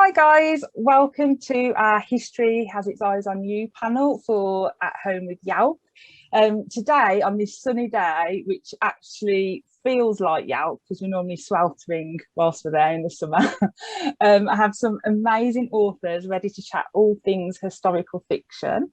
Hi guys, welcome to our History Has Its Eyes on You panel for At Home with Yelp. Today on this sunny day, which actually feels like Yelp because we're normally sweltering whilst we're there in the summer, I have some amazing authors ready to chat all things historical fiction.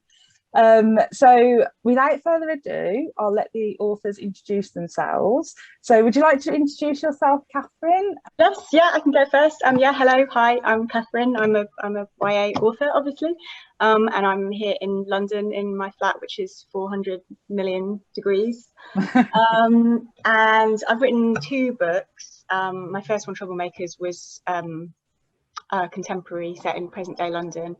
So without further ado, I'll let the authors introduce themselves. So would you like to introduce yourself, Catherine? Yes, yeah, I can go first. Hello, hi, I'm Catherine. I'm a YA author, obviously, and I'm here in London in my flat, which is 400 million degrees. And I've written two books. My first one, Troublemakers, was contemporary set in present day London.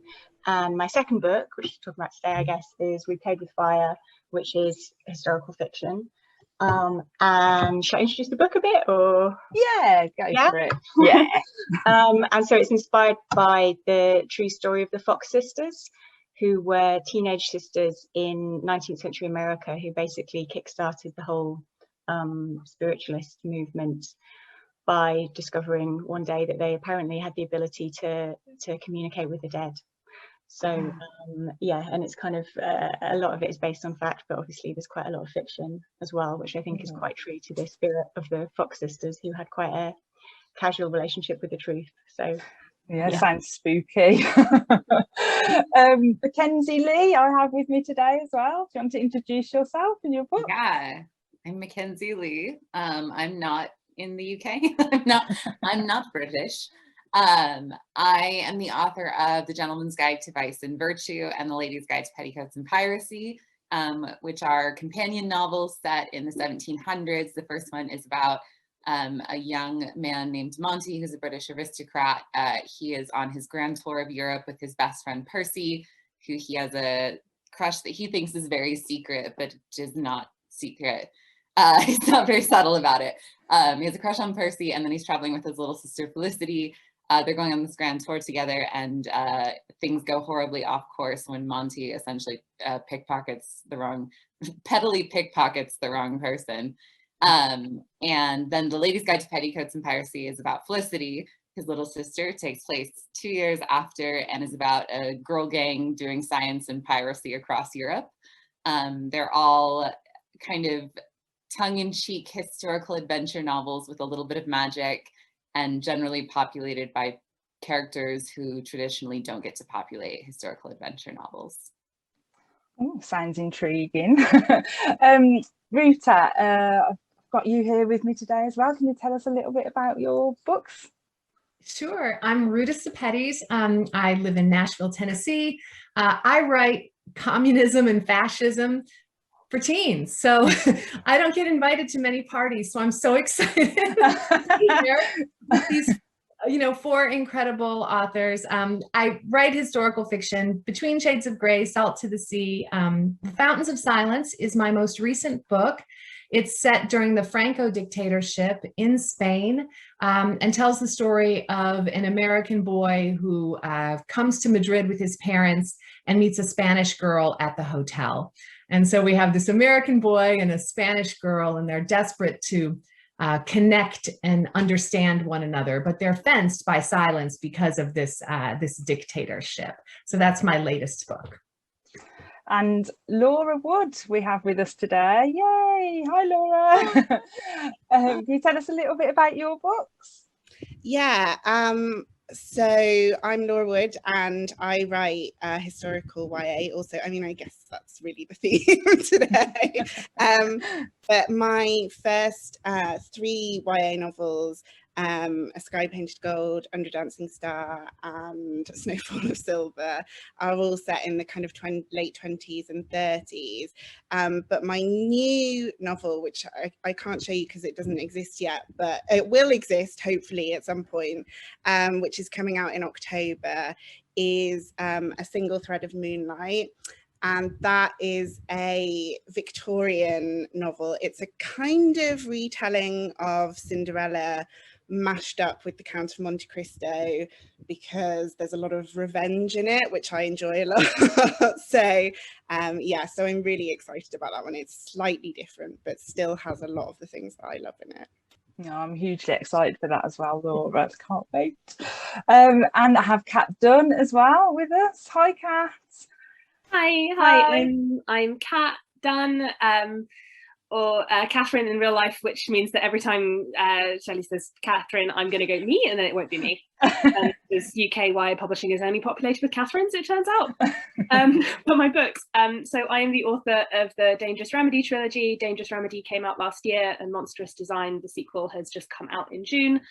And my second book, which we're talking about today, I guess, is We Played with Fire, which is historical fiction. And should I introduce the book a bit, or? Yeah, go for it. Yeah. And so it's inspired by the true story of the Fox sisters, who were teenage sisters in 19th century America, who basically kickstarted the whole spiritualist movement by discovering one day that they apparently had the ability to communicate with the dead. So yeah, and it's kind of a lot of it is based on fact, but obviously there's quite a lot of fiction as well, which I think is quite true to the spirit of the Fox sisters, who had quite a casual relationship with the truth. So yeah. Sounds spooky. Mackenzi Lee, I have with me today as well. Do you want to introduce yourself and your book? Yeah, I'm Mackenzi Lee. I'm not in the UK. I'm not British. I am the author of The Gentleman's Guide to Vice and Virtue and The Lady's Guide to Petticoats and Piracy, which are companion novels set in the 1700s. The first one is about a young man named Monty, who's a British aristocrat. He is on his grand tour of Europe with his best friend Percy, who he has a crush that he thinks is very secret, but is not secret. He's not very subtle about it. He has a crush on Percy, and then he's traveling with his little sister Felicity. They're going on this grand tour together, and things go horribly off course when Monty essentially pettily pickpockets the wrong person. And then The Lady's Guide to Petticoats and Piracy is about Felicity, his little sister. Takes place 2 years after and is about a girl gang doing science and piracy across Europe. They're all kind of tongue-in-cheek historical adventure novels with a little bit of magic, and generally populated by characters who traditionally don't get to populate historical adventure novels. Oh, sounds intriguing. Ruta, I've got you here with me today as well. Can you tell us a little bit about your books? Sure. I'm Ruta Sepetys. I live in Nashville, Tennessee. I write communism and fascism for teens, so I don't get invited to many parties, so I'm so excited to be here with these, four incredible authors. I write historical fiction: Between Shades of Grey, Salt to the Sea. The Fountains of Silence is my most recent book. It's set during the Franco dictatorship in Spain, and tells the story of an American boy who comes to Madrid with his parents and meets a Spanish girl at the hotel. And so we have this American boy and a Spanish girl, and they're desperate to connect and understand one another, but they're fenced by silence because of this dictatorship. So that's my latest book. And Laura Wood we have with us today. Yay! Hi, Laura. Can you tell us a little bit about your books? Yeah. So I'm Laura Wood, and I write historical YA also. I mean, I guess that's really the theme today. But my first three YA novels, A Sky Painted Gold, Under Dancing Star, and Snowfall of Silver, are all set in the kind of late 20s and 30s. But my new novel, which I can't show you because it doesn't exist yet, but it will exist hopefully at some point, which is coming out in October, is A Single Thread of Moonlight. And that is a Victorian novel. It's a kind of retelling of Cinderella mashed up with the Count of Monte Cristo, because there's a lot of revenge in it, which I enjoy a lot. So yeah, so I'm really excited about that one. It's slightly different, but still has a lot of the things that I love in it. No, I'm hugely excited for that as well, Laura. Can't wait. And I have Kat Dunn as well with us. Hi, Kat. Hi. I'm Kat Dunn, or Catherine in real life, which means that every time Shelley says Catherine, I'm going to go me, and then it won't be me. Because UK publishing is only populated with Catherines, it turns out, for my books. So I am the author of the Dangerous Remedy trilogy. Dangerous Remedy came out last year, and Monstrous Design, the sequel, has just come out in June.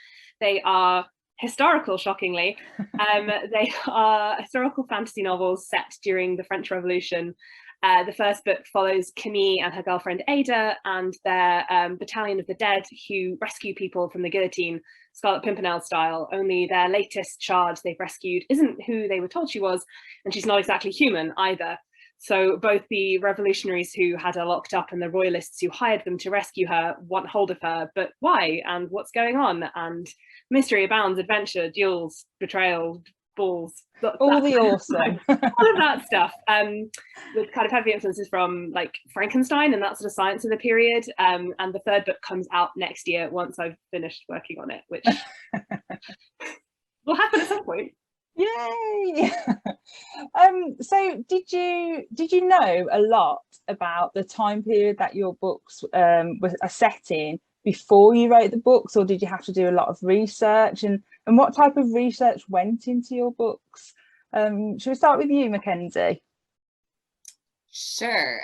They are historical, shockingly. They are historical fantasy novels set during the French Revolution. The first book follows Camille and her girlfriend Ada and their battalion of the dead who rescue people from the guillotine, Scarlet Pimpernel style, only their latest charge they've rescued isn't who they were told she was, and she's not exactly human either. So both the revolutionaries who had her locked up and the royalists who hired them to rescue her want hold of her, but why and what's going on? And mystery abounds, adventure, duels, betrayal, balls, all the awesome, all of that stuff, with kind of heavy influences from like Frankenstein and that sort of science of the period. And the third book comes out next year once I've finished working on it, which will happen at some point. Yay! So did you know a lot about the time period that your books are set in before you wrote the books, or did you have to do a lot of research, and what type of research went into your books? Should we start with you, Mackenzi? Sure.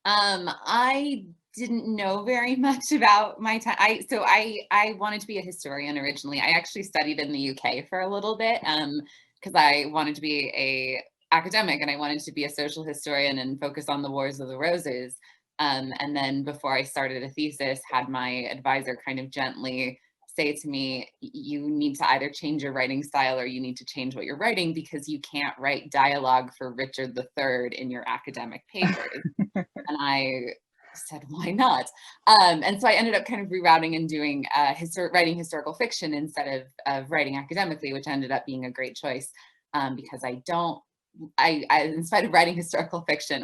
I didn't know very much about my time. I wanted to be a historian originally. I actually studied in the UK for a little bit because I wanted to be a academic and I wanted to be a social historian and focus on the Wars of the Roses. And then before I started a thesis, had my advisor kind of gently say to me, you need to either change your writing style or you need to change what you're writing, because you can't write dialogue for Richard III in your academic papers. And I said, why not? And so I ended up kind of rerouting and doing writing historical fiction instead of writing academically, which ended up being a great choice, because I in spite of writing historical fiction,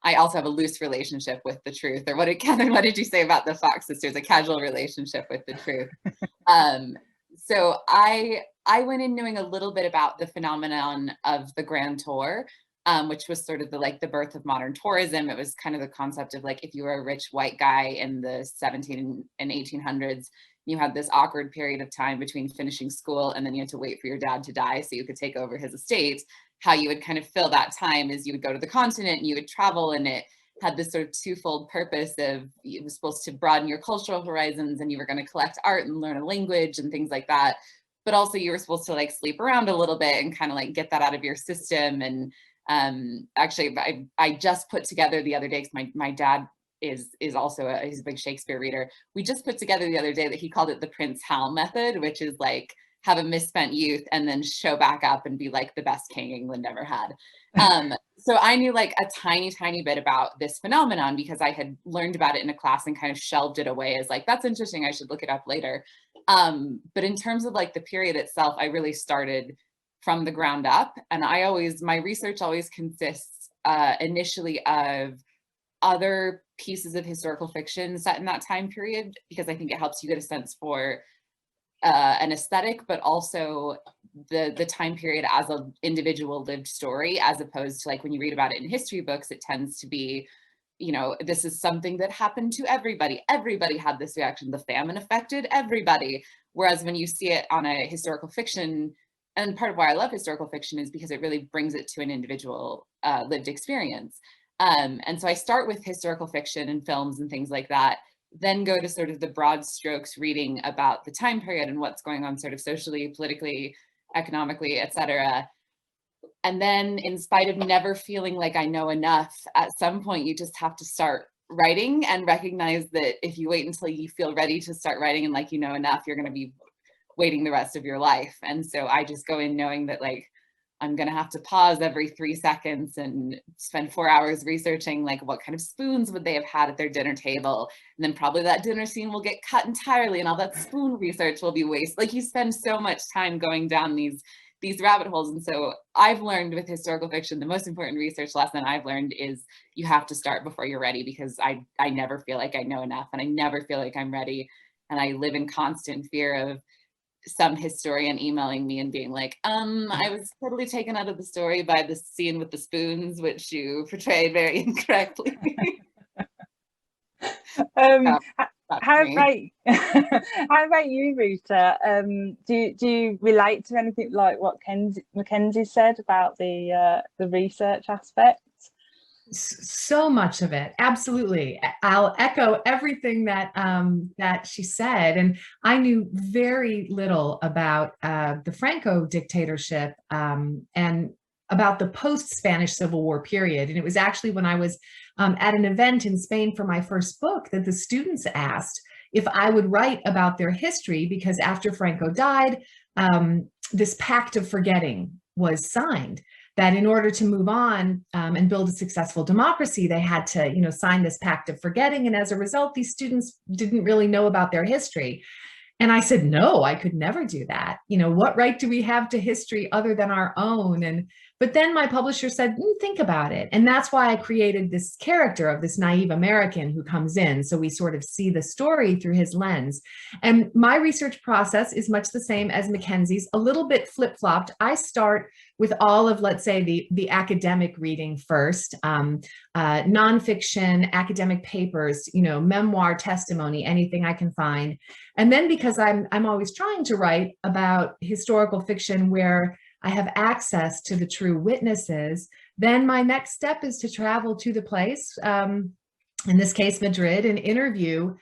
I also have a loose relationship with the truth. Or Catherine, what did you say about the Fox sisters? A casual relationship with the truth. So I went in knowing a little bit about the phenomenon of the Grand Tour, which was sort of the birth of modern tourism. It was kind of the concept of like, if you were a rich white guy in the 17 and 1800s, you had this awkward period of time between finishing school and then you had to wait for your dad to die so you could take over his estate. How you would kind of fill that time is you would go to the continent and you would travel, and it had this sort of twofold purpose of it was supposed to broaden your cultural horizons and you were going to collect art and learn a language and things like that. But also you were supposed to like sleep around a little bit and kind of like get that out of your system. And actually I just put together the other day, because my dad is also he's a big Shakespeare reader. We just put together the other day that he called it the Prince Hal method, which is like have a misspent youth and then show back up and be like the best king England ever had. So I knew like a tiny bit about this phenomenon because I had learned about it in a class and kind of shelved it away as like, that's interesting, I should look it up later. But in terms of like the period itself, I really started from the ground up. And my research always consists initially of other pieces of historical fiction set in that time period, because I think it helps you get a sense for an aesthetic, but also the time period as an individual lived story, as opposed to like when you read about it in history books, it tends to be, you know, this is something that happened to everybody. Everybody had this reaction. The famine affected everybody. Whereas when you see it on a historical fiction, and part of why I love historical fiction is because it really brings it to an individual lived experience. And so I start with historical fiction and films and things like that, then go to sort of the broad strokes reading about the time period and what's going on sort of socially, politically, economically, etc. And then in spite of never feeling like I know enough, at some point you just have to start writing and recognize that if you wait until you feel ready to start writing and like you know enough, you're going to be waiting the rest of your life. And so I just go in knowing that like I'm going to have to pause every 3 seconds and spend 4 hours researching like what kind of spoons would they have had at their dinner table. And then probably that dinner scene will get cut entirely and all that spoon research will be wasted. Like you spend so much time going down these rabbit holes. And so I've learned with historical fiction, the most important research lesson I've learned is you have to start before you're ready, because I never feel like I know enough and I never feel like I'm ready. And I live in constant fear of some historian emailing me and being like, I was totally taken out of the story by the scene with the spoons, which you portrayed very incorrectly. How about how about you, Ruta? Do you relate to anything like what Mackenzi said about the research aspect? So much of it, absolutely. I'll echo everything that that she said. And I knew very little about the Franco dictatorship and about the post-Spanish Civil War period. And it was actually when I was at an event in Spain for my first book that the students asked if I would write about their history, because after Franco died, this pact of forgetting was signed, that in order to move on and build a successful democracy, they had to, sign this pact of forgetting. And as a result, these students didn't really know about their history. And I said, no, I could never do that. What right do we have to history other than our own? But then my publisher said, think about it. And that's why I created this character of this naive American who comes in. So we sort of see the story through his lens. And my research process is much the same as Mackenzi's, a little bit flip-flopped. I start with all of, let's say, the academic reading first, nonfiction, academic papers, memoir, testimony, anything I can find. And then because I'm always trying to write about historical fiction where I have access to the true witnesses, then my next step is to travel to the place, in this case, Madrid, and interview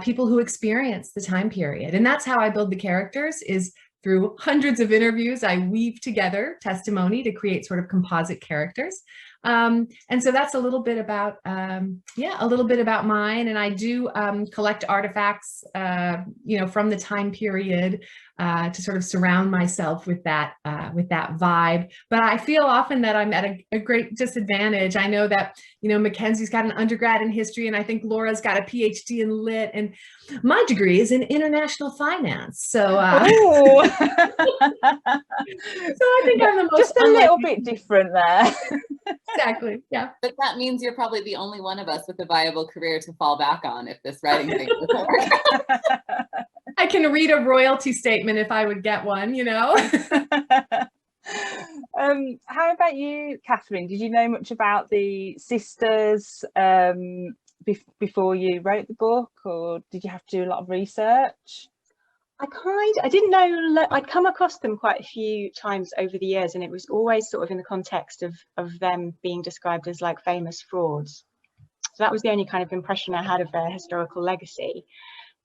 people who experience the time period. And that's how I build the characters, is through hundreds of interviews. I weave together testimony to create sort of composite characters. And so that's a little bit about, a little bit about mine. And I do collect artifacts, from the time period to sort of surround myself with that vibe. But I feel often that I'm at a great disadvantage. I know that, Mackenzi's got an undergrad in history, and I think Laura's got a PhD in lit, and my degree is in international finance. So, so I think I'm the most just a little bit different there. Exactly. Yeah. But that means you're probably the only one of us with a viable career to fall back on if this writing thing doesn't work. I can read a royalty statement if I would get one, How about you, Catherine? Did you know much about the sisters before you wrote the book, or did you have to do a lot of research? I didn't know, I'd come across them quite a few times over the years, and it was always sort of in the context of them being described as like famous frauds. So that was the only kind of impression I had of their historical legacy.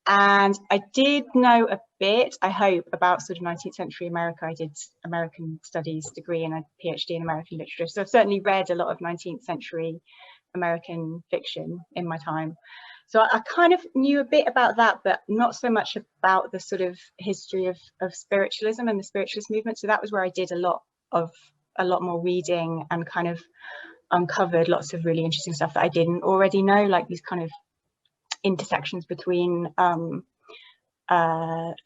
And I did know a bit, I hope, about sort of 19th century America. I did American studies degree and a PhD in American literature. So I've certainly read a lot of 19th century American fiction in my time. So I kind of knew a bit about that, but not so much about the sort of history of spiritualism and the spiritualist movement. So that was where I did a lot more reading and kind of uncovered lots of really interesting stuff that I didn't already know, like these kind of intersections between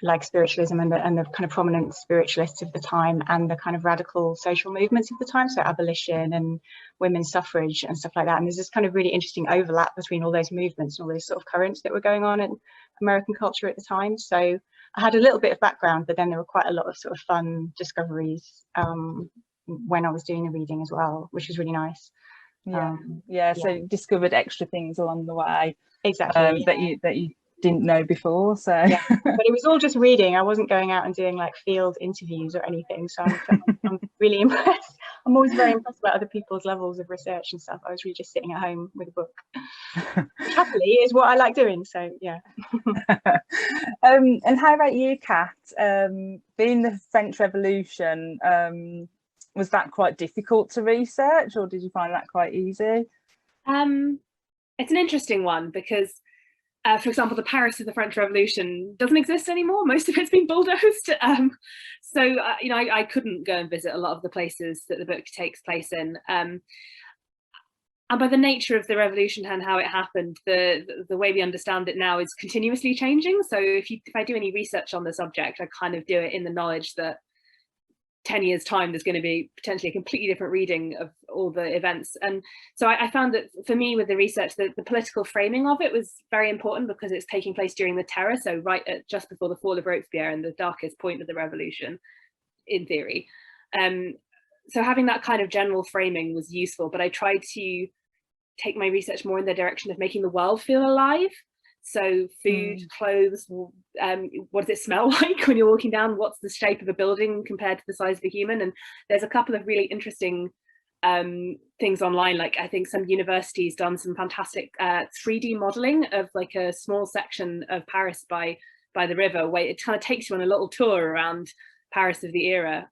like spiritualism and the kind of prominent spiritualists of the time and the kind of radical social movements of the time, so abolition and women's suffrage and stuff like that. And there's this kind of really interesting overlap between all those movements and all those sort of currents that were going on in American culture at the time. So I had a little bit of background, but then there were quite a lot of sort of fun discoveries when I was doing the reading as well, which was really nice. So discovered extra things along the way, exactly, that you didn't know before. So but it was all just reading. I wasn't going out and doing like field interviews or anything, so I'm really impressed. I'm always very impressed by other people's levels of research and stuff. I was really just sitting at home with a book, which happily is what I like doing. So yeah. And how about you, Kat? Being the French Revolution, was that quite difficult to research, or did you find that quite easy? It's an interesting one because, for example, the Paris of the French Revolution doesn't exist anymore. Most of it's been bulldozed. I couldn't go and visit a lot of the places that the book takes place in. And by the nature of the revolution and how it happened, the way we understand it now is continuously changing. So if I do any research on the subject, I kind of do it in the knowledge that 10 years time there's going to be potentially a completely different reading of all the events. And so I found that for me with the research, the political framing of it was very important, because it's taking place during the Terror, so just before the fall of Robespierre and the darkest point of the revolution in theory. So having that kind of general framing was useful, but I tried to take my research more in the direction of making the world feel alive. So food, clothes, what does it smell like when you're walking down? What's the shape of a building compared to the size of a human? And there's a couple of really interesting things online. Like I think some universities done some fantastic 3D modeling of like a small section of Paris by the river, where it kind of takes you on a little tour around Paris of the era.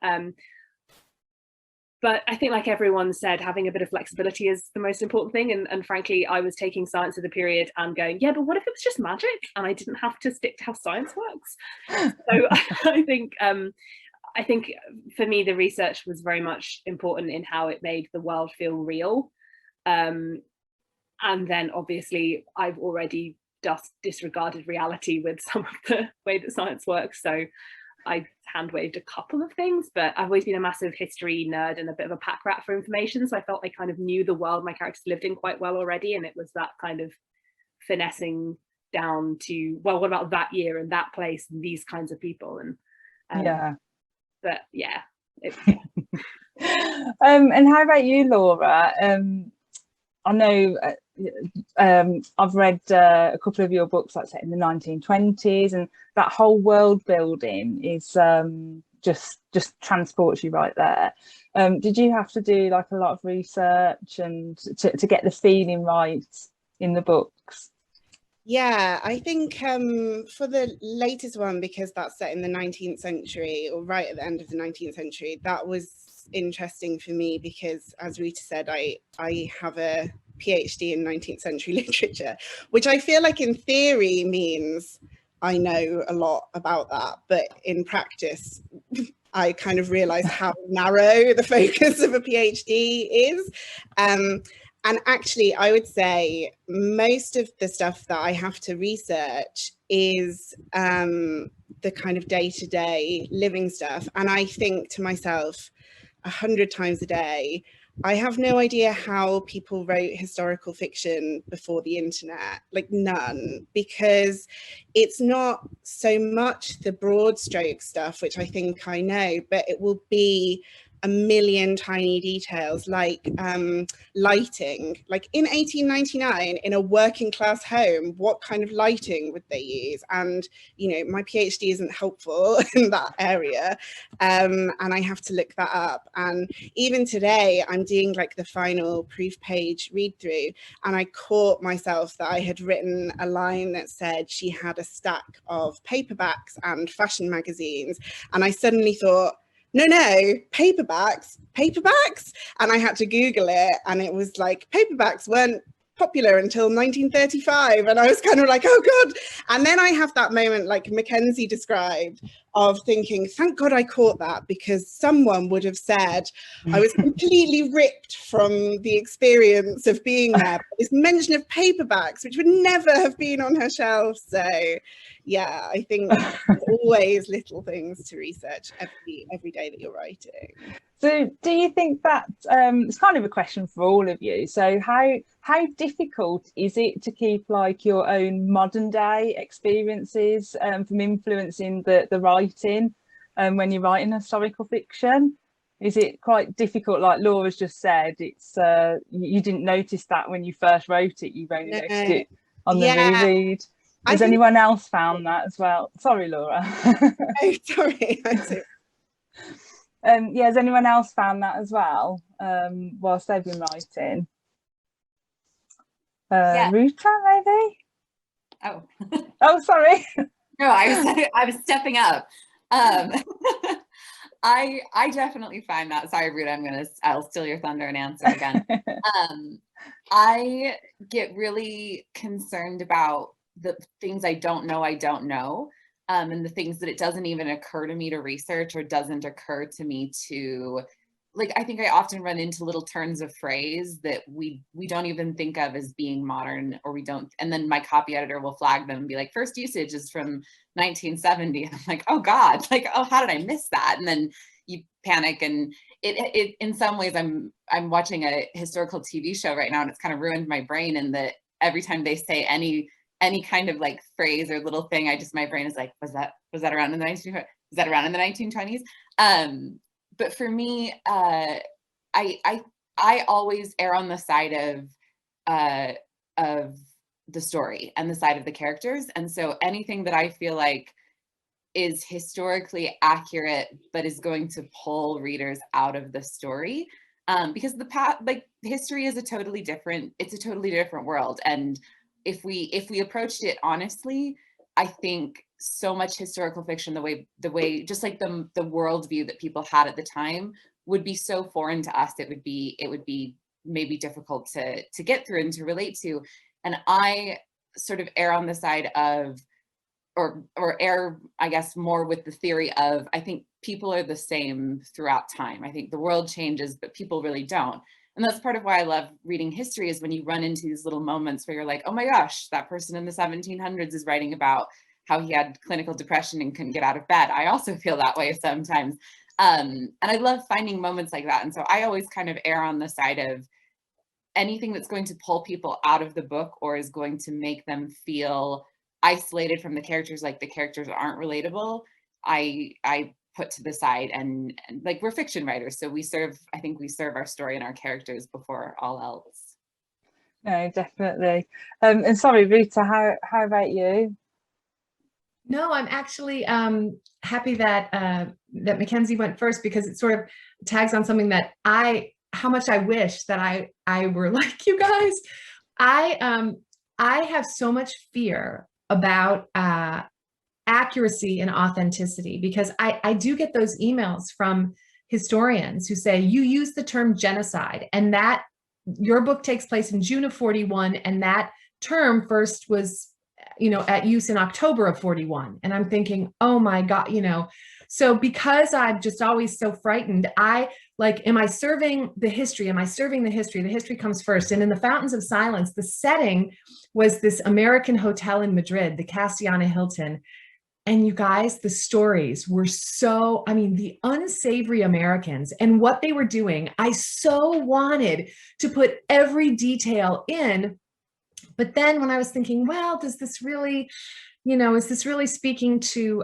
But I think, like everyone said, having a bit of flexibility is the most important thing. And frankly, I was taking science of the period and going, yeah, but what if it was just magic and I didn't have to stick to how science works? So I think for me, the research was very much important in how it made the world feel real. And then obviously I've already just disregarded reality with some of the way that science works. So I hand waved a couple of things, but I've always been a massive history nerd and a bit of a pack rat for information. So I felt I kind of knew the world my characters lived in quite well already. And it was that kind of finessing down to, well, what about that year and that place and these kinds of people? And but yeah. And how about you, Laura? I know I've read a couple of your books, like set in the 1920s, and that whole world building is just transports you right there. Did you have to do like a lot of research and to get the feeling right in the books? Yeah, I think for the latest one, because that's set in the 19th century or right at the end of the 19th century, that was interesting for me because, as Ruta said, I have a PhD in 19th century literature, which I feel like in theory means I know a lot about that, but in practice I kind of realized how narrow the focus of a PhD is. And actually, I would say most of the stuff that I have to research is the kind of day-to-day living stuff. And I think to myself 100 times a day, I have no idea how people wrote historical fiction before the internet, like none, because it's not so much the broad stroke stuff, which I think I know, but it will be a million tiny details like lighting. Like in 1899 in a working class home, what kind of lighting would they use? And you know, my PhD isn't helpful in that area, and I have to look that up. And even today I'm doing like the final proof page read through, and I caught myself that I had written a line that said she had a stack of paperbacks and fashion magazines, and I suddenly thought, no, paperbacks. And I had to Google it, and it was like paperbacks weren't popular until 1935. And I was kind of like, oh God. And then I have that moment like Mackenzi described of thinking, thank God I caught that, because someone would have said I was completely ripped from the experience of being there. But this mention of paperbacks, which would never have been on her shelf. So yeah, I think always little things to research every day that you're writing. So do you think that it's kind of a question for all of you, so how difficult is it to keep like your own modern day experiences from influencing the writing when you're writing historical fiction? Is it quite difficult? Like Laura's just said, it's you didn't notice that when you first wrote it, you've only noticed it on the reread. Has anyone else found that as well? Sorry, Laura. Oh, sorry. Yeah, has anyone else found that as well whilst they've been writing? Ruta, maybe? Oh. Oh, sorry. No, I was stepping up. I definitely find that. Sorry, Ruta, I'll steal your thunder and answer again. I get really concerned about the things I don't know, and the things that it doesn't even occur to me to research or doesn't occur to me to like, I think I often run into little turns of phrase that we don't even think of as being modern, or we don't, and then my copy editor will flag them and be like, first usage is from 1970. And I'm like, oh God, like, oh, how did I miss that? And then you panic, and it in some ways, I'm watching a historical TV show right now, and it's kind of ruined my brain, and that every time they say any kind of like phrase or little thing, my brain is like, was that around in the 1920s? Was that around in the 1920s? But for me, I always err on the side of the story and the side of the characters. And so anything that I feel like is historically accurate, but is going to pull readers out of the story, because history is a totally different world. And if we approached it honestly, I think so much historical fiction, the way just like the worldview that people had at the time would be so foreign to us, it would be maybe difficult to get through and to relate to. And I sort of err on the side of, or err, I guess, more with the theory of, I think people are the same throughout time. I think the world changes, but people really don't. And that's part of why I love reading history, is when you run into these little moments where you're like, oh my gosh, that person in the 1700s is writing about how he had clinical depression and couldn't get out of bed. I also feel that way sometimes. And I love finding moments like that. And so I always kind of err on the side of anything that's going to pull people out of the book, or is going to make them feel isolated from the characters, like the characters aren't relatable, I put to the side. And like, we're fiction writers, so I think we serve our story and our characters before all else. No, definitely. And sorry, Ruta, how about you? No, I'm actually happy that Mackenzi went first, because it sort of tags on something that how much I wish that I were like you guys. I have so much fear about accuracy and authenticity, because I do get those emails from historians who say, you use the term genocide, and that your book takes place in June of 41, and that term first was at use in October of 41. And I'm thinking, oh my God, so because I'm just always so frightened, am I serving the history? Am I serving the history? The history comes first. And in the Fountains of Silence, the setting was this American hotel in Madrid, the Castellana Hilton. And you guys, the stories were the unsavory Americans and what they were doing. I so wanted to put every detail in. But then when I was thinking, well, does this really, is this really speaking to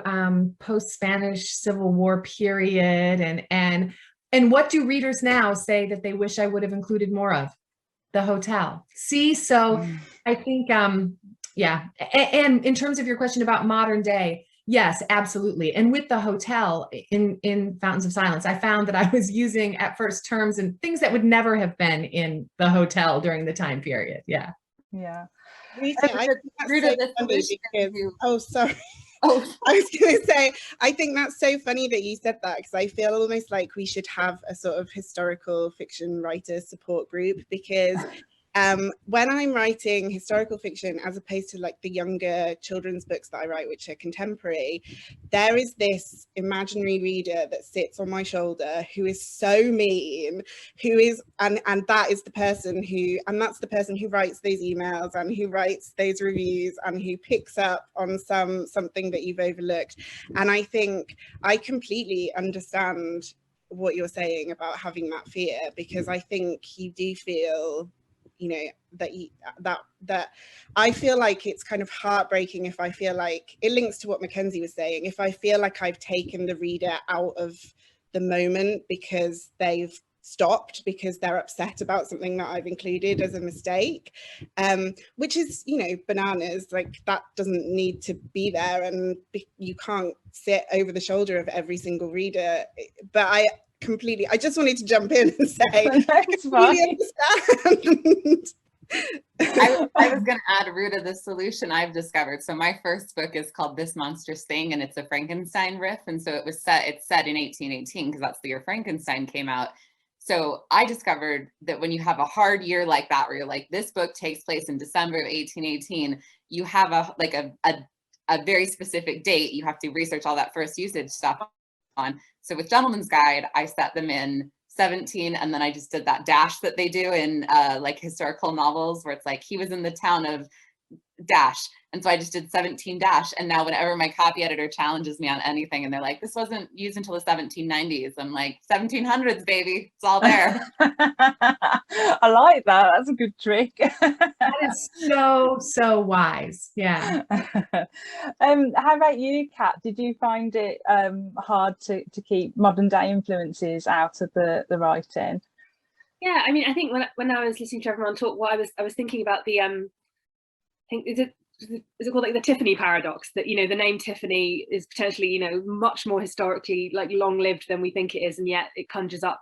post-Spanish Civil War period? And what do readers now say that they wish I would have included more of? The hotel. See, so I think, yeah. And in terms of your question about modern day, yes, absolutely. And with the hotel in Fountains of Silence, I found that I was using at first terms and things that would never have been in the hotel during the time period. Yeah. Yeah. Ruta, I think that's so funny because, oh, sorry. Oh, I was going to say, I think that's so funny that you said that, because I feel almost like we should have a sort of historical fiction writers support group, because when I'm writing historical fiction, as opposed to like the younger children's books that I write, which are contemporary, there is this imaginary reader that sits on my shoulder who is so mean, and that is the person that's the person who writes those emails and who writes those reviews and who picks up on something that you've overlooked. And I think I completely understand what you're saying about having that fear, because I think you do feel that I feel like it's kind of heartbreaking if I feel like, it links to what Mackenzi was saying, if I feel like I've taken the reader out of the moment because they've stopped because they're upset about something that I've included as a mistake, which is, bananas. Like, that doesn't need to be there, and you can't sit over the shoulder of every single reader. But I just wanted to jump in and say, That's fine. Understand. I was going to add, Ruta, the solution I've discovered. So my first book is called This Monstrous Thing, and it's a Frankenstein riff. And so it's set in 1818, because that's the year Frankenstein came out. So I discovered that when you have a hard year like that, where you're like, this book takes place in December of 1818, you have a very specific date. You have to research all that first usage stuff on. So with Gentleman's Guide, I set them in 17, and then I just did that dash that they do in like historical novels where it's like he was in the town of dash, and so I just did 17 dash. And now whenever my copy editor challenges me on anything and they're like, this wasn't used until the 1790s, I'm like, 1700s, baby, it's all there. I like that. That's a good trick. That is so wise. Yeah. How about you, Kat? Did you find it hard to keep modern day influences out of the writing? Yeah, I mean, I think when I was listening to everyone talk, what I was thinking about the I think is it called like the Tiffany paradox, that, you know, the name Tiffany is potentially, you know, much more historically like long lived than we think it is, and yet it conjures up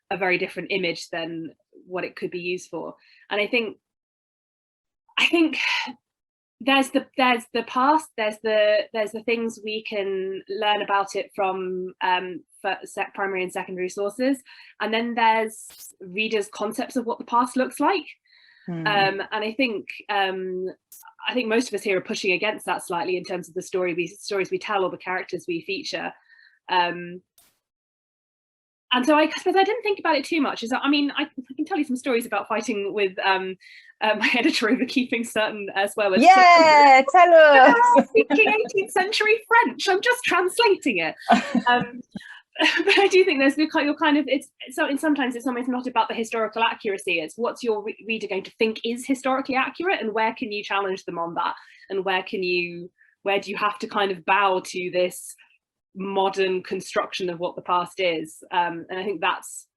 a very different image than what it could be used for. And I think there's the past, there's the things we can learn about it from primary and secondary sources, and then there's readers' concepts of what the past looks like. And I think most of us here are pushing against that slightly in terms of the stories we tell or the characters we feature. And so I suppose I didn't think about it too much. I mean, I can tell you some stories about fighting with my editor over keeping certain swear words. Yeah, tell us. Speaking 18th century French, I'm just translating it. But I do think there's your kind of, it's sometimes it's almost not about the historical accuracy. It's what's your reader going to think is historically accurate, and where can you challenge them on that, and where do you have to kind of bow to this modern construction of what the past is. And I think that's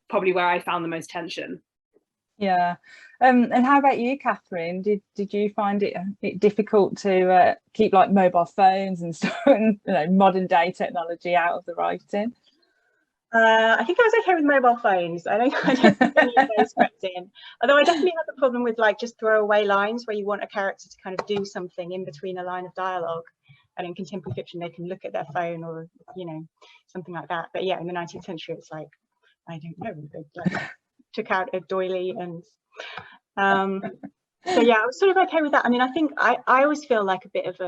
probably where I found the most tension. Yeah. And how about you, Catherine? Did you find it difficult to keep like mobile phones and stuff, and, you know, modern day technology out of the writing? I think I was okay with mobile phones. I don't think any of those crept in. Although I definitely had the problem with like just throwaway lines where you want a character to kind of do something in between a line of dialogue. And in contemporary fiction, they can look at their phone or, you know, something like that. But yeah, in the 19th century, it's like, I don't know, they like took out a doily and so yeah, I was sort of okay with that. I mean, I think I always feel like a bit of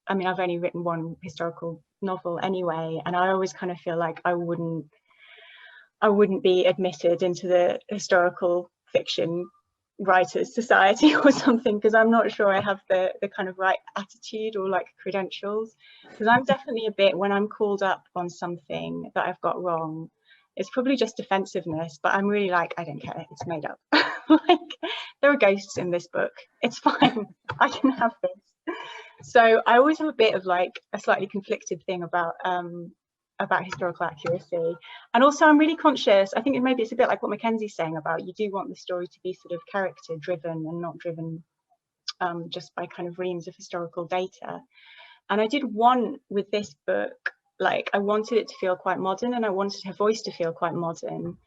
I mean, I've only written one historical novel anyway, and I always kind of feel like I wouldn't be admitted into the historical fiction writers society or something, because I'm not sure I have the kind of right attitude or like credentials, because I'm definitely a bit, when I'm called up on something that I've got wrong, it's probably just defensiveness, but I'm really like, I don't care, it's made up. Like, there are ghosts in this book, it's fine, I can have this. So I always have a bit of like a slightly conflicted thing about historical accuracy. And also I'm really conscious, I think maybe it's a bit like what Mackenzie's saying about, you do want the story to be sort of character driven and not driven just by kind of reams of historical data. And I did want with this book, like I wanted it to feel quite modern, and I wanted her voice to feel quite modern,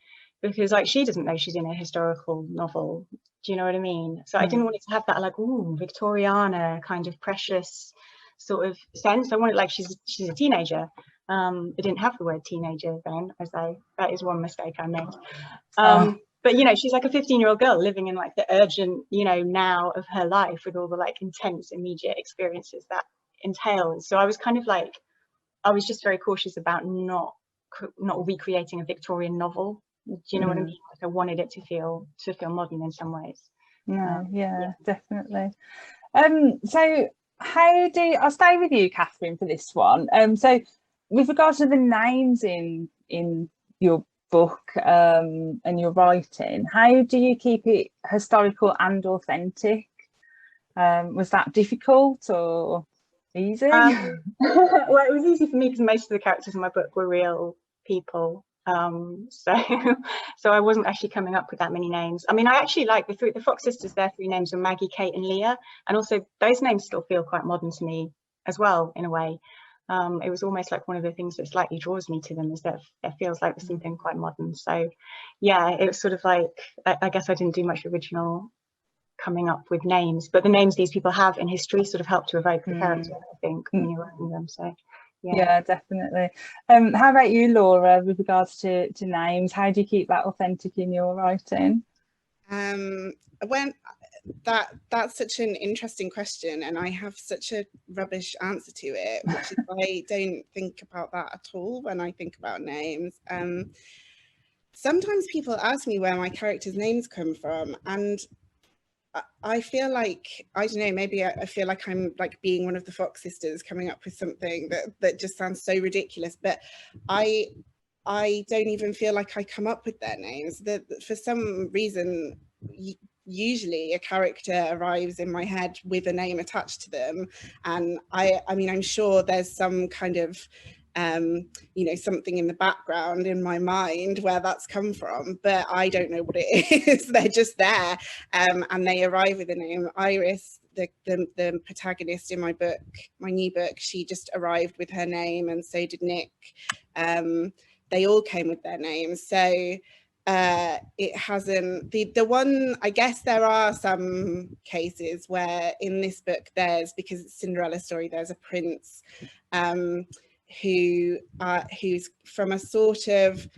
because like she doesn't know she's in a historical novel. Do you know what I mean? So I didn't want it to have that like, ooh, Victoriana kind of precious sort of sense. I wanted like she's a teenager. It didn't have the word teenager then, that is one mistake I made. But you know, she's like a 15-year-old girl living in like the urgent, you know, now of her life with all the like intense immediate experiences that entails. So I was kind of like, I was just very cautious about not recreating a Victorian novel. Do you know what I mean? Like I wanted it to feel modern in some ways. Yeah, definitely. So I'll stay with you, Catherine, for this one. So with regards to the names in your book and your writing, how do you keep it historical and authentic? Was that difficult or easy? Well, it was easy for me because most of the characters in my book were real people. So I wasn't actually coming up with that many names. I mean, I actually like the Fox sisters, their three names were Maggie, Kate and Leah, and also those names still feel quite modern to me as well in a way. It was almost like one of the things that slightly draws me to them is that it feels like there's something quite modern. So yeah, it was sort of like, I guess I didn't do much original coming up with names, but the names these people have in history sort of help to evoke the character, I think, when you're writing them. So yeah, definitely. How about you, Laura, with regards to names? How do you keep that authentic in your writing? That's such an interesting question, and I have such a rubbish answer to it, which is why I don't think about that at all when I think about names. sometimes people ask me where my characters' names come from, and I feel like, I don't know, maybe I feel like I'm like being one of the Fox sisters coming up with something that just sounds so ridiculous, but I don't even feel like I come up with their names. That for some reason, usually a character arrives in my head with a name attached to them, and I mean, I'm sure there's some kind of you know, something in the background in my mind where that's come from, but I don't know what it is. They're just there, and they arrive with a name. Iris, the protagonist in my book, my new book, she just arrived with her name, and so did Nick. They all came with their names. So it hasn't, the one, I guess there are some cases where in this book there's, because it's Cinderella story, there's a prince who's from a sort of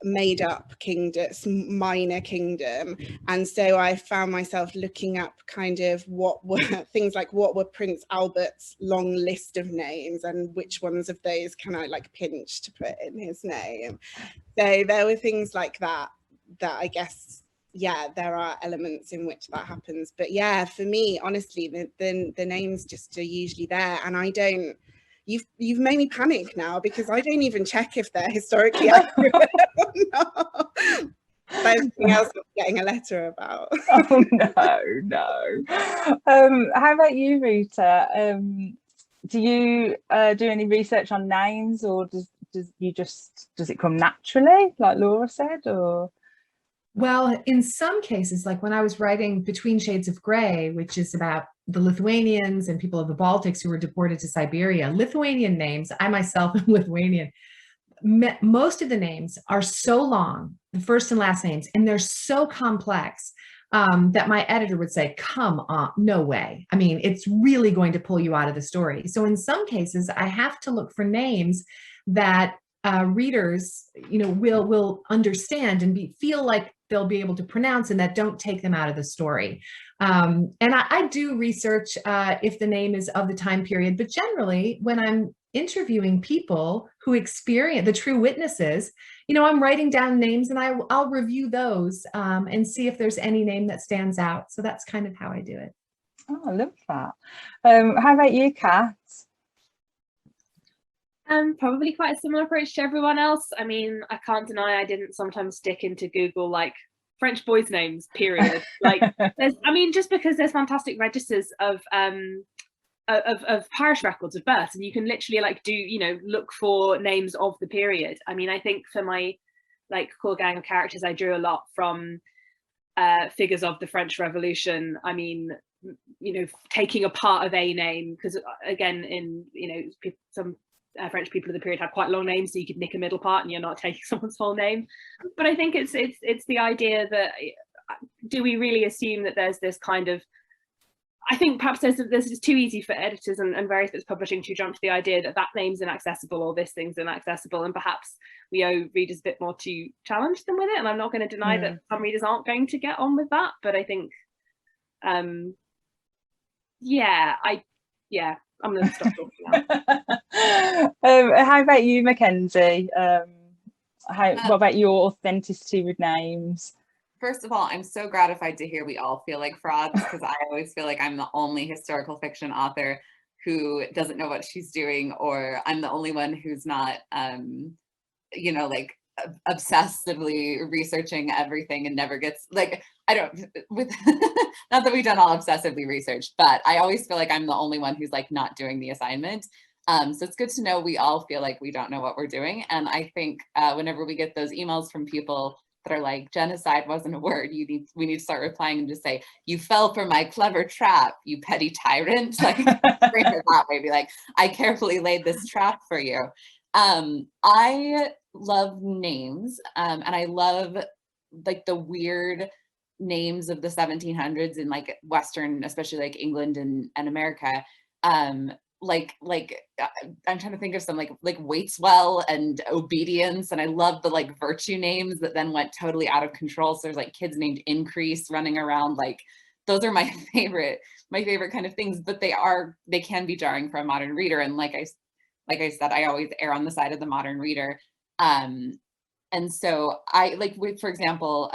made up kingdom, minor kingdom, and so I found myself looking up kind of what were things like, what were Prince Albert's long list of names, and which ones of those can I like pinch to put in his name. So there were things like that I guess, yeah, there are elements in which that happens, but yeah, for me, honestly, the names just are usually there, and I don't, you've made me panic now, because I don't even check if they're historically accurate or not. Something else I'm getting a letter about. Oh no. How about you, Ruta? Do you do any research on names, or does it come naturally, like Laura said, or? Well, in some cases, like when I was writing Between Shades of Grey, which is about the Lithuanians and people of the Baltics who were deported to Siberia, Lithuanian names, I myself am Lithuanian, most of the names are so long, the first and last names, and they're so complex that my editor would say, come on, no way. I mean, it's really going to pull you out of the story. So in some cases, I have to look for names that readers, you know, will understand and feel like they'll be able to pronounce, and that don't take them out of the story. And I do research if the name is of the time period, but generally when I'm interviewing people who experience, the true witnesses, you know, I'm writing down names, and I'll review those and see if there's any name that stands out. So that's kind of how I do it. Oh, I love that. How about you, Kat? Probably quite a similar approach to everyone else. I mean, I can't deny I didn't sometimes stick into Google like French boys' names, period. Like, I mean, just because there's fantastic registers of parish records of births, and you can literally like do, you know, look for names of the period. I mean, I think for my like core gang of characters, I drew a lot from figures of the French Revolution. I mean, you know, taking a part of a name, because again, in, you know, some French people of the period had quite long names, so you could nick a middle part and you're not taking someone's whole name. But I think it's the idea that, do we really assume that there's this kind of, I think perhaps it's too easy for editors and various bits of publishing to jump to the idea that name's inaccessible or this thing's inaccessible, and perhaps we owe readers a bit more to challenge them with it. And I'm not going to deny that some readers aren't going to get on with that, but I think I'm going to stop talking now. How about you, Mackenzi? What about your authenticity with names? First of all, I'm so gratified to hear we all feel like frauds, because I always feel like I'm the only historical fiction author who doesn't know what she's doing, or I'm the only one who's not, you know, like obsessively researching everything and never gets, like, I don't, with not that we've done all obsessively researched, but I always feel like I'm the only one who's like not doing the assignment. So it's good to know we all feel like we don't know what we're doing. And I think whenever we get those emails from people that are like, genocide wasn't a word, we need to start replying and just say, you fell for my clever trap, you petty tyrant. Like, bring it that way, be like, I carefully laid this trap for you. I love names, and I love like the weird names of the 1700s in like Western, especially like England and America. Like I'm trying to think of some like Waitswell and Obedience, and I love the like virtue names that then went totally out of control. So there's like kids named Increase running around. Like, those are my favorite kind of things, but they can be jarring for a modern reader. And like I said, I always err on the side of the modern reader. And so I like, with, for example,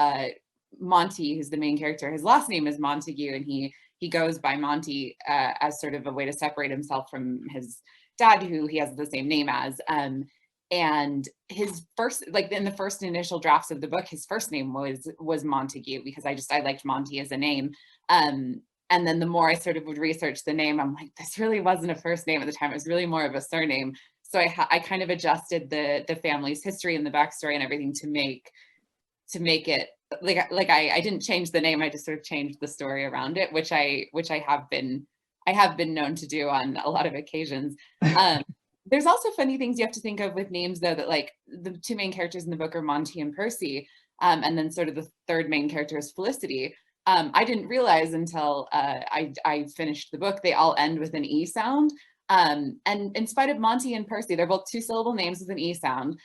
Monty, who's the main character, his last name is Montague, and he goes by Monty as sort of a way to separate himself from his dad, who he has the same name as. And his first, like in the first initial drafts of the book, his first name was Montague, because I liked Monty as a name. And then the more I sort of would research the name, I'm like, this really wasn't a first name at the time. It was really more of a surname. So I kind of adjusted the family's history and the backstory and everything to make it like I didn't change the name. I just sort of changed the story around it, which I have been known to do on a lot of occasions. There's also funny things you have to think of with names, though, that like the two main characters in the book are Monty and Percy, and then sort of the third main character is Felicity. I didn't realize until I finished the book, they all end with an E sound. And in spite of Monty and Percy, they're both 2-syllable names with an E sound.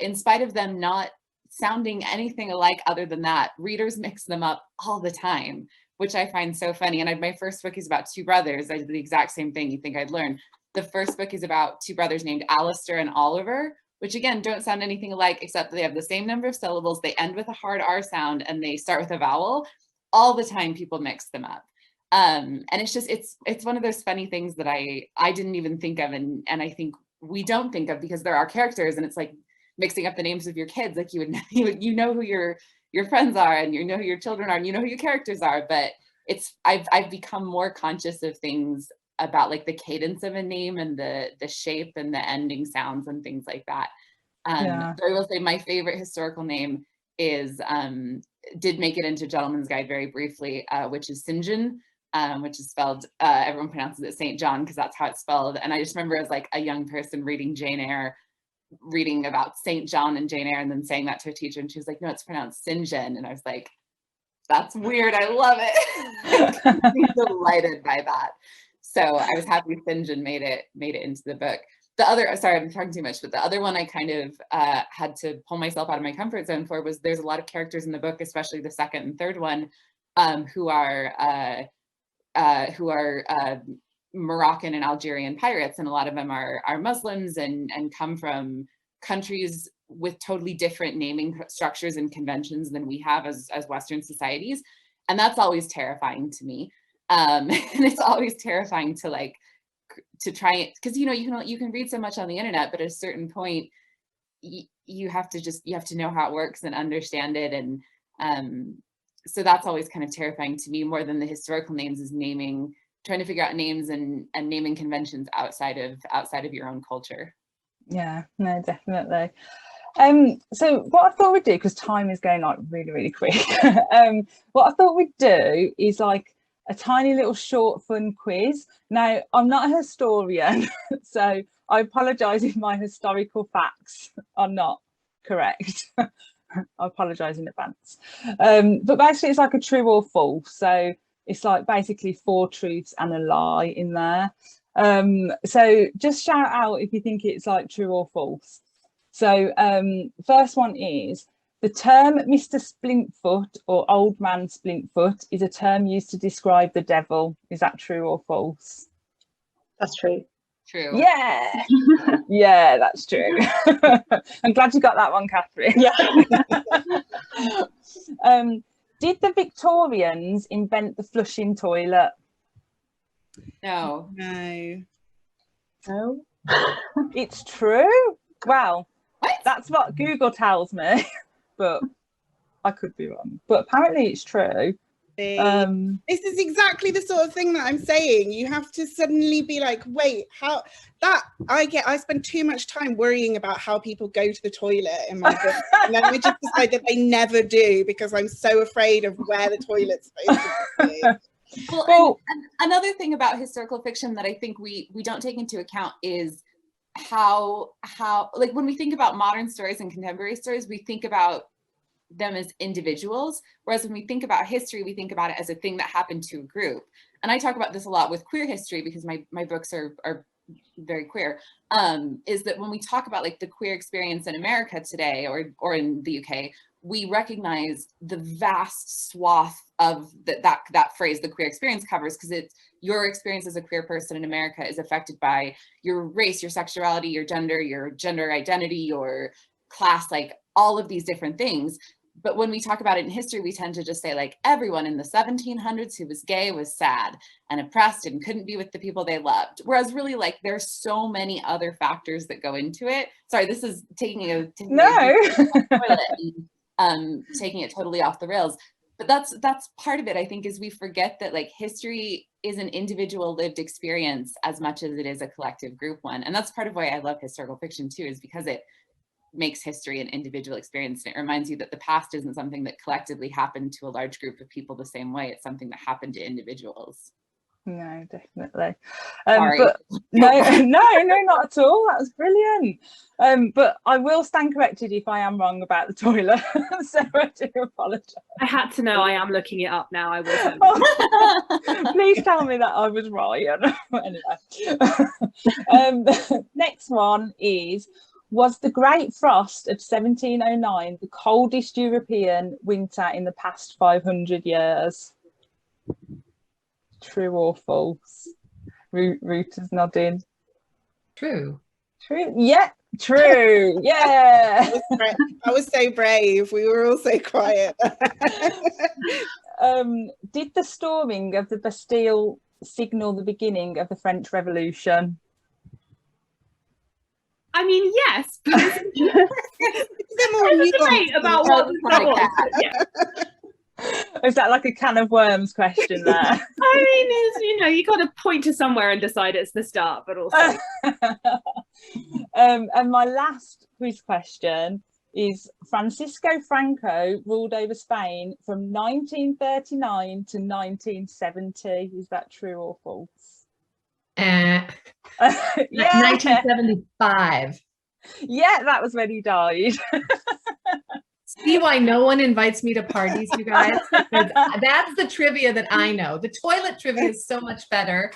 In spite of them not sounding anything alike other than that, readers mix them up all the time, which I find so funny. And my first book is about two brothers. I did the exact same thing you think I'd learn. The first book is about two brothers named Alistair and Oliver, which again, don't sound anything alike, except they have the same number of syllables. They end with a hard R sound and they start with a vowel. All the time people mix them up. And it's just, it's one of those funny things that I didn't even think of. And I think we don't think of, because there are characters, and it's like mixing up the names of your kids. Like you know who your friends are, and you know who your children are, and you know who your characters are. But I've become more conscious of things about like the cadence of a name and the shape and the ending sounds and things like that. Yeah. So I will say my favorite historical name is, did make it into Gentleman's Guide very briefly, which is St. John, which is spelled, everyone pronounces it St. John because that's how it's spelled. And I just remember as like a young person reading Jane Eyre, reading about St. John and Jane Eyre, and then saying that to a teacher, and she was like, no, it's pronounced St. John. And I was like, that's weird, I love it. I'm delighted by that. So I was happy St. John made it into the book. The other, sorry, I'm talking too much, but the other one I kind of had to pull myself out of my comfort zone for was, there's a lot of characters in the book, especially the second and third one, who are Moroccan and Algerian pirates, and a lot of them are Muslims and come from countries with totally different naming structures and conventions than we have as Western societies, and that's always terrifying to me. And it's always terrifying to try it, because you can read so much on the internet, but at a certain point you have to know how it works and understand it, and so that's always kind of terrifying to me, more than the historical names, is trying to figure out names and naming conventions outside of your own culture. Yeah, no, definitely. So what I thought we'd do, because time is going like really, really quick, what I thought we'd do is like a tiny little short fun quiz. Now, I'm not a historian, so I apologise if my historical facts are not correct. I apologise in advance. But basically it's like a true or false. So it's like basically 4 truths and a lie in there. So just shout out if you think it's like true or false. So first one is, the term Mr. Splintfoot or Old Man Splintfoot is a term used to describe the devil. Is that true or false? That's true. True. Yeah. Yeah, that's true. I'm glad you got that one, Catherine. Yeah. Did the Victorians invent the flushing toilet? No. No. No. It's true. Well, What? that's what Google tells me, but I could be wrong. But apparently it's true. This is exactly the sort of thing that I'm saying. You have to suddenly be like, wait, how that I spend too much time worrying about how people go to the toilet in my book, and then I just decide that they never do, because I'm so afraid of where the toilet's supposed to be. Well, and another thing about historical fiction that I think we don't take into account is how like when we think about modern stories and contemporary stories, we think about them as individuals, whereas when we think about history, we think about it as a thing that happened to a group. And I talk about this a lot with queer history, because my books are very queer, is that when we talk about like the queer experience in America today, or in the UK, we recognize the vast swath of that phrase, the queer experience, covers, because it's your experience as a queer person in America is affected by your race, your sexuality, your gender identity, your class, like all of these different things. But when we talk about it in history, we tend to just say like everyone in the 1700s who was gay was sad and oppressed and couldn't be with the people they loved. Whereas really, like, there's so many other factors that go into it. Sorry, this is taking it totally off the rails. But that's part of it, I think, is we forget that like history is an individual lived experience as much as it is a collective group one. And that's part of why I love historical fiction too, is because it makes history an individual experience. And it reminds you that the past isn't something that collectively happened to a large group of people the same way. It's something that happened to individuals. No, definitely. Sorry. But no, not at all. That was brilliant. But I will stand corrected if I am wrong about the toilet. So I do apologise. I had to know. I am looking it up now. I will. Please tell me that I was right. Anyway. Next one is, was the Great Frost of 1709 the coldest European winter in the past 500 years? True or false? Ruta's nodding. True. True. Yeah, true. Yeah. I was so brave. We were all so quiet. Did the storming of the Bastille signal the beginning of the French Revolution? I mean, yes, but there's a debate about what the was. Yeah. Is that like a can of worms question there? I mean, it's, you got to point to somewhere and decide it's the start, but also. And my last quiz question is, Francisco Franco ruled over Spain from 1939 to 1970. Is that true or false? Yeah. 1975. Yeah, that was when he died. See why no one invites me to parties, you guys? Because that's the trivia that I know. The toilet trivia is so much better.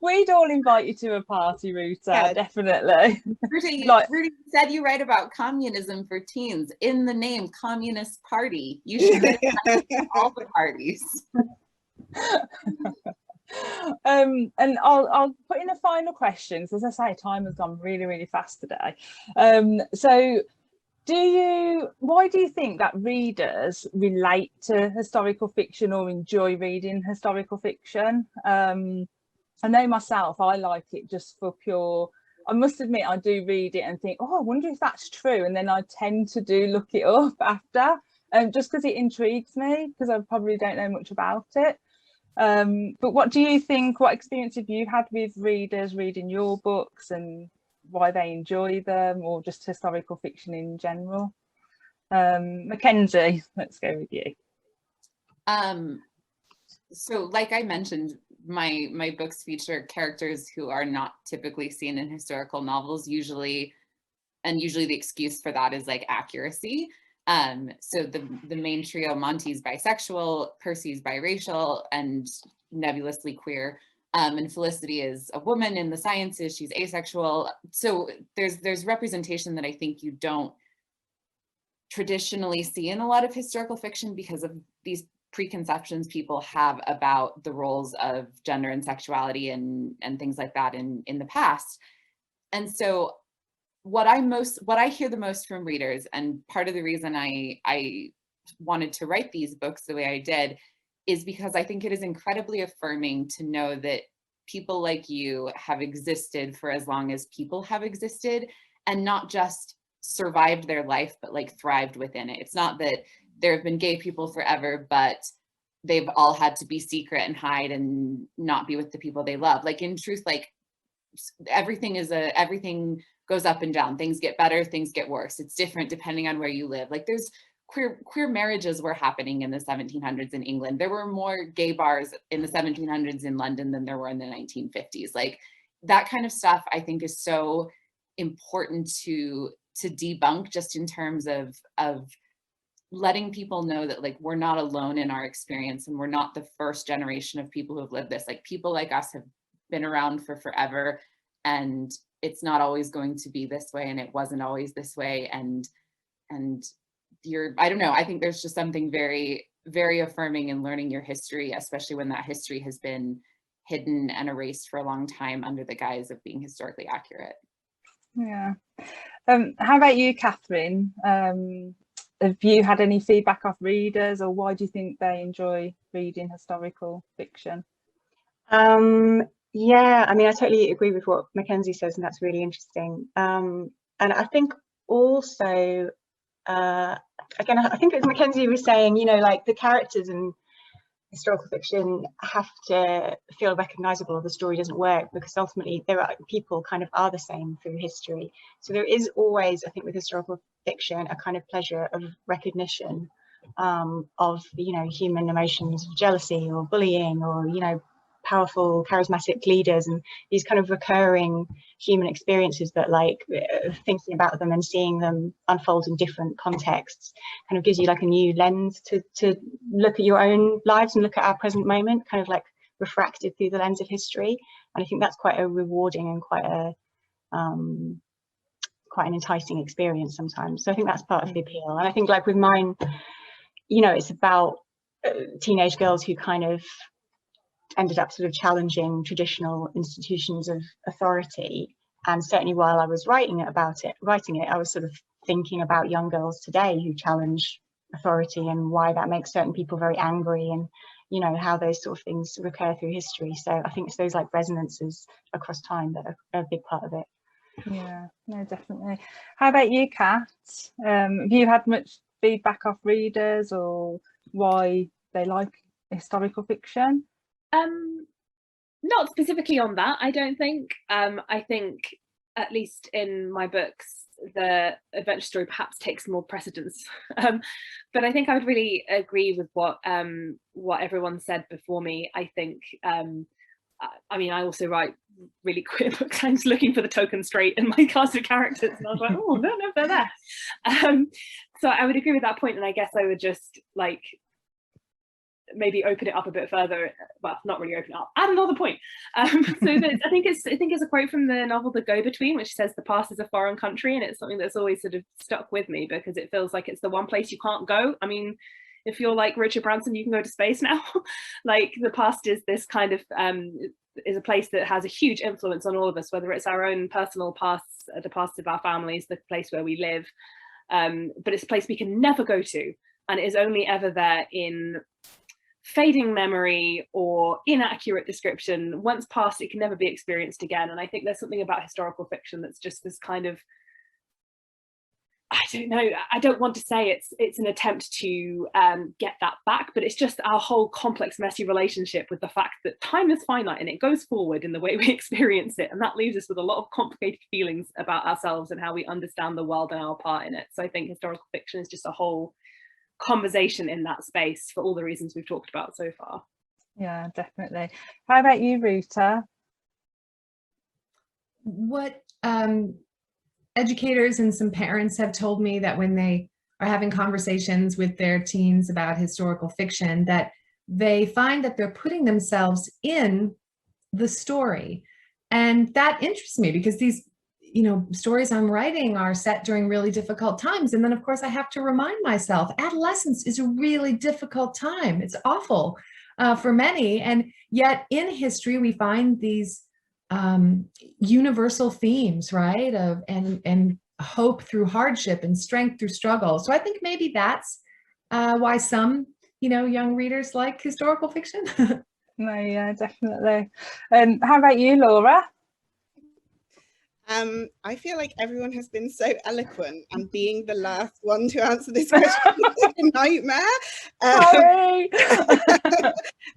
We'd all invite you to a party, Ruta, Yeah. Definitely. Ruta, you said you write about communism for teens. In the name, Communist Party. You should write about all the parties. And I'll put in a final question, because as I say, time has gone really, really fast today. So why do you think that readers relate to historical fiction or enjoy reading historical fiction? I know myself, I like it just for pure, I must admit, I do read it and think, oh, I wonder if that's true, and then I tend to look it up after, just because it intrigues me, because I probably don't know much about it. But what do you think, what experience have you had with readers reading your books, and why they enjoy them, or just historical fiction in general? Mackenzi, let's go with you. So like I mentioned, my books feature characters who are not typically seen in historical novels, usually the excuse for that is like accuracy. So the main trio, Monty's bisexual, Percy's biracial, and nebulously queer. And Felicity is a woman in the sciences, she's asexual. So there's representation that I think you don't traditionally see in a lot of historical fiction because of these preconceptions people have about the roles of gender and sexuality and things like that in the past. And so what I hear the most from readers, and part of the reason I wanted to write these books the way I did, is because I think it is incredibly affirming to know that people like you have existed for as long as people have existed, and not just survived their life, but like thrived within it. It's not that there have been gay people forever, but they've all had to be secret and hide and not be with the people they love. Like in truth, like everything goes up and down. Things get better, things get worse. It's different depending on where you live. Like there's queer marriages were happening in the 1700s in England. There were more gay bars in the 1700s in London than there were in the 1950s. Like that kind of stuff I think is so important to debunk, just in terms of letting people know that like we're not alone in our experience, and we're not the first generation of people who have lived this. Like people like us have been around for forever, and it's not always going to be this way, and it wasn't always this way. And I don't know, I think there's just something very, very affirming in learning your history, especially when that history has been hidden and erased for a long time under the guise of being historically accurate. Yeah. How about you, Catherine? Have you had any feedback off readers, or why do you think they enjoy reading historical fiction? Yeah, I mean, I totally agree with what Mackenzi says, and that's really interesting. And I think also, again, I think as Mackenzi was saying, you know, like the characters in historical fiction have to feel recognizable or the story doesn't work, because ultimately people kind of are the same through history. So there is always, I think, with historical fiction, a kind of pleasure of recognition of, you know, human emotions of jealousy or bullying, or, you know, powerful charismatic leaders, and these kind of recurring human experiences that, like, thinking about them and seeing them unfold in different contexts kind of gives you like a new lens to look at your own lives and look at our present moment, kind of like refracted through the lens of history. And I think that's quite a rewarding and quite an enticing experience sometimes. So I think that's part of the appeal. And I think, like with mine, you know, it's about teenage girls who kind of ended up sort of challenging traditional institutions of authority. And certainly while I was writing it, I was sort of thinking about young girls today who challenge authority and why that makes certain people very angry, and, you know, how those sort of things recur through history. So I think it's those like resonances across time that are a big part of it. Yeah, no, definitely. How about you, Kat? Have you had much feedback off readers, or why they like historical fiction? Not specifically on that, I don't think. I think, at least in my books, the adventure story perhaps takes more precedence. But I think I would really agree with what everyone said before me. I think, I mean, I also write really queer books. I was looking for the token straight in my cast of characters, and I was like, oh, no, they're there. So I would agree with that point, and I guess I would just like maybe open it up a bit further. Well, not really open it up, add another point. So I think it's a quote from the novel The Go-Between, which says the past is a foreign country, and it's something that's always sort of stuck with me, because it feels like it's the one place you can't go. I mean, if you're like Richard Branson, you can go to space now. Like, the past is this kind of is a place that has a huge influence on all of us, whether it's our own personal pasts, the past of our families, the place where we live, but it's a place we can never go to, and it is only ever there in fading memory or inaccurate description. Once past, it can never be experienced again. And I think there's something about historical fiction that's just this kind of, I don't know, I don't want to say it's an attempt to get that back, but it's just our whole complex, messy relationship with the fact that time is finite and it goes forward in the way we experience it. And that leaves us with a lot of complicated feelings about ourselves and how we understand the world and our part in it. So I think historical fiction is just a whole conversation in that space for all the reasons we've talked about so far. Yeah, definitely. How about you, Ruta? What educators and some parents have told me, that when they are having conversations with their teens about historical fiction, that they find that they're putting themselves in the story. And that interests me, because these, you know, stories I'm writing are set during really difficult times. And then, of course, I have to remind myself, adolescence is a really difficult time. It's awful for many. And yet in history, we find these universal themes, right? And hope through hardship and strength through struggle. So I think maybe that's why some, you know, young readers like historical fiction. No, yeah, definitely. And how about you, Laura? I feel like everyone has been so eloquent, and being the last one to answer this question is a nightmare. Sorry.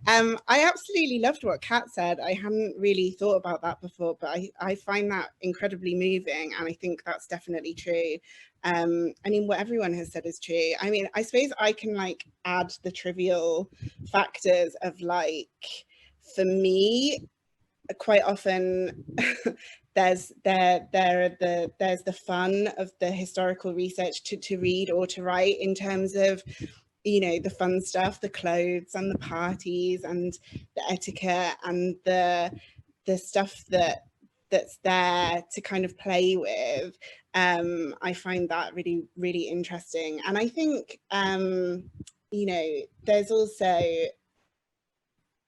I absolutely loved what Kat said. I hadn't really thought about that before, but I find that incredibly moving, and I think that's definitely true. I mean, what everyone has said is true. I mean, I suppose I can like add the trivial factors of, like, for me, quite often there's the fun of the historical research to read or to write, in terms of, you know, the fun stuff, the clothes and the parties and the etiquette and the stuff that's there to kind of play with. I find that really, really interesting. And I think, you know, there's also,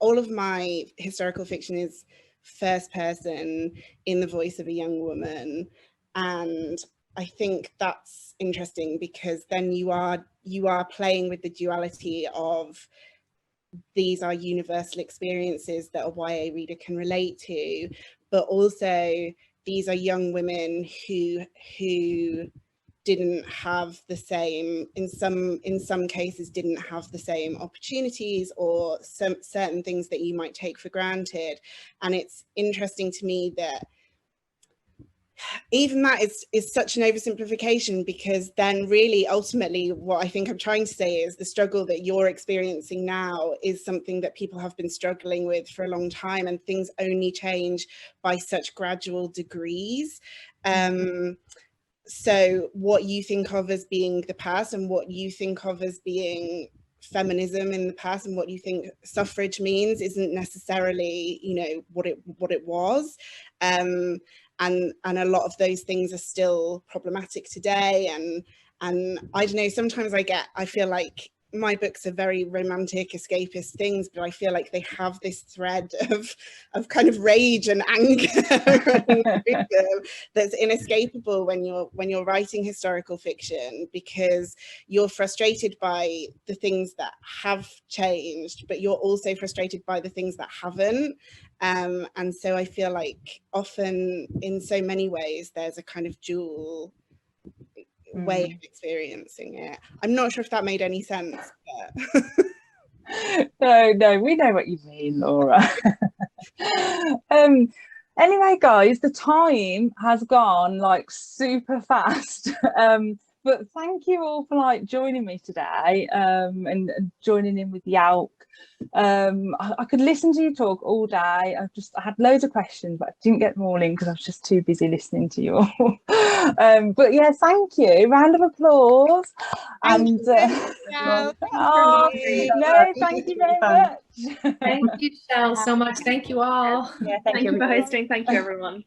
all of my historical fiction is first person in the voice of a young woman. And I think that's interesting, because then you are playing with the duality of these are universal experiences that a YA reader can relate to, but also these are young women who didn't have the same, in some cases didn't have the same opportunities, or some certain things that you might take for granted. And it's interesting to me that even that is such an oversimplification, because then really ultimately what I think I'm trying to say is the struggle that you're experiencing now is something that people have been struggling with for a long time, and things only change by such gradual degrees. So what you think of as being the past, and what you think of as being feminism in the past, and what you think suffrage means, isn't necessarily, you know, what it was. And a lot of those things are still problematic today. And I don't know, sometimes I feel like my books are very romantic, escapist things, but I feel like they have this thread of kind of rage and anger that's inescapable when you're writing historical fiction, because you're frustrated by the things that have changed, but you're also frustrated by the things that haven't. And so I feel like often, in so many ways, there's a kind of dual way of experiencing it. I'm not sure if that made any sense, but No, we know what you mean, Laura. Anyway, guys, the time has gone like super fast. But thank you all for like joining me today, and joining in with Yalk. I could listen to you talk all day. I had loads of questions, but I didn't get them all in because I was just too busy listening to you all. But yeah, thank you. Round of applause. thank you, No, thank you very much. Thank you, Shell, so much. Thank you all. Yeah, Thank you for everybody. hosting. Thank you, everyone.